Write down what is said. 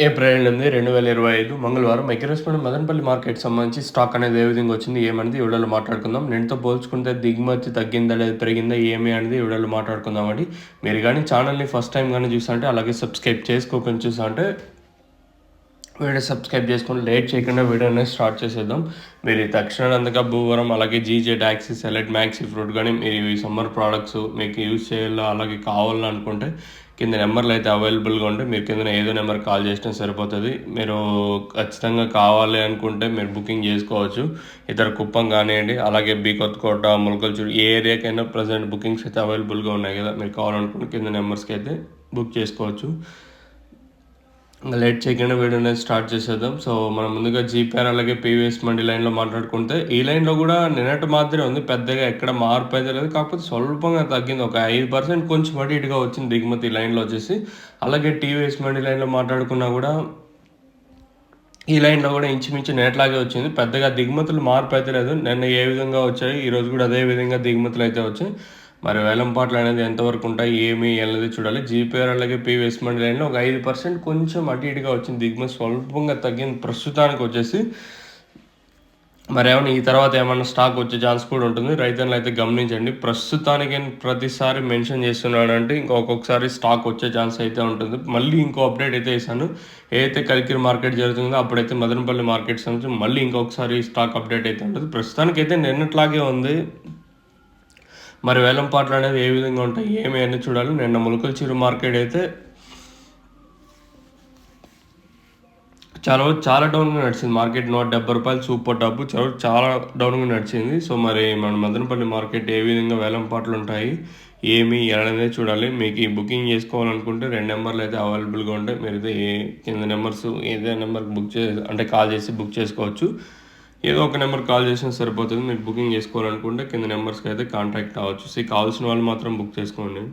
April 8, 2025 మంగళవారం ఎగ్రెస్మెంట్ Madanapalle market సంబంధించి stock అనేది ఏ విధంగా వచ్చింది ఏమనేది ఈ వీడియోలో మాట్లాడుకుందాం. నిన్నతో పోల్చుకుంటే దిగుమతి తగ్గిందా లేదా పెరిగిందా ఏమి అనేది ఈ వీడియోలో మాట్లాడుకుందామండి. మీరు కానీ ఛానల్ని ఫస్ట్ టైం కానీ చూసారంటే అలాగే సబ్స్క్రైబ్ చేసుకోకుండా చూసారంటే వీడియో సబ్స్క్రైబ్ చేసుకొని లేట్ చేయకుండా వీడియో అనేది స్టార్ట్ చేసేద్దాం. మీరు తక్షణంతగా భూవరం అలాగే GJ taxi select maxi fruit కానీ మీరు ఈ సమ్మర్ ప్రోడక్ట్స్ మీకు యూజ్ చేయాలో అలాగే కావాలనుకుంటే కింద నెంబర్లు అయితే అవైలబుల్గా ఉంటే మీరు కింద ఏదో నెంబర్ కాల్ చేసినా సరిపోతుంది. మీరు ఖచ్చితంగా కావాలి అనుకుంటే మీరు బుకింగ్ చేసుకోవచ్చు. ఇతర కుప్పం కానివ్వండి అలాగే బి కొత్తకోట ములకల్చూరు ఏ ఏరియాకైనా ప్రజెంట్ బుకింగ్స్ అయితే అవైలబుల్గా ఉన్నాయి కదా. మీరు కావాలనుకుంటే కింద నెంబర్స్కి అయితే బుక్ చేసుకోవచ్చు. ఇంకా లేట్ చేయకుండా వీడియో అనేది స్టార్ట్ చేసేద్దాం. సో మనం ముందుగా జీపీఆర్ అలాగే పీవీఎస్ మండి లైన్లో మాట్లాడుకుంటే ఈ లైన్లో కూడా నిన్నటి మాదిరి ఉంది, పెద్దగా ఎక్కడ మార్పు అయితే లేదు. కాకపోతే స్వల్పంగా తగ్గింది, ఒక 5% కొంచెం అటు ఇటుగా వచ్చింది దిగుమతి లైన్లో వచ్చేసి. అలాగే టీవీఎస్ మండి లైన్లో మాట్లాడుకున్నా కూడా ఈ లైన్లో కూడా ఇంచుమించు నేట్లాగే వచ్చింది, పెద్దగా దిగుమతులు మార్పు అయితే లేదు. నిన్న ఏ విధంగా వచ్చాయి ఈరోజు కూడా అదే విధంగా దిగుమతులు అయితే వచ్చాయి. మరి వేలంపాట్లు అనేది ఎంతవరకు ఉంటాయి ఏమి అనేది చూడాలి. జీపీఆర్ అలాగే పీవీఎస్ మండి లైన్లో ఒక 5% కొంచెం అటు ఇటుగా వచ్చింది, దిగుమతి స్వల్పంగా తగ్గింది ప్రస్తుతానికి వచ్చేసి. మరి ఏమైనా ఈ తర్వాత ఏమైనా స్టాక్ వచ్చే ఛాన్స్ కూడా ఉంటుంది. రైతులను అయితే గమనించండి. ప్రస్తుతానికి ప్రతిసారి మెన్షన్ చేస్తున్నాడంటే ఒక్కొక్కసారి స్టాక్ వచ్చే ఛాన్స్ అయితే ఉంటుంది. మళ్ళీ ఇంకో అప్డేట్ అయితే ఇస్తాను. ఏదైతే కలికిరి మార్కెట్ జరుగుతుందో అప్పుడైతే మదనపల్లి మార్కెట్ సంబంధించి మళ్ళీ ఇంకొకసారి స్టాక్ అప్డేట్ అయితే ఉంటుంది. ప్రస్తుతానికైతే నిన్నట్లాగే ఉంది. మరి వేలంపాట్లు అనేది ఏ విధంగా ఉంటాయి ఏమి అని చూడాలి. నిన్న ములకల్చూరు మార్కెట్ అయితే చాలా డౌన్గా నడిచింది. మార్కెట్ 170 రూపాయలు సూపర్ టాప్ చాలా డౌన్గా నడిచింది. సో మరి మన మదనపల్లి మార్కెట్ ఏ విధంగా వేలంపాట్లు ఉంటాయి ఏమి అనేది చూడాలి. మీకు ఈ బుకింగ్ చేసుకోవాలనుకుంటే 2 నెంబర్లు అయితే అవైలబుల్గా ఉంటాయి. మీరు అయితే కింద నెంబర్స్ ఏదైనా నెంబర్కి అంటే కాల్ చేసి బుక్ చేసుకోవచ్చు. ఏదో ఒక నెంబర్ కాల్ చేసినా సరిపోతుంది. మీరు బుకింగ్ చేసుకోవాలనుకుంటే కింద నెంబర్స్కి అయితే కాంటాక్ట్ అవ్వచ్చు. కావాల్సిన వాళ్ళు మాత్రం బుక్ చేసుకోండి.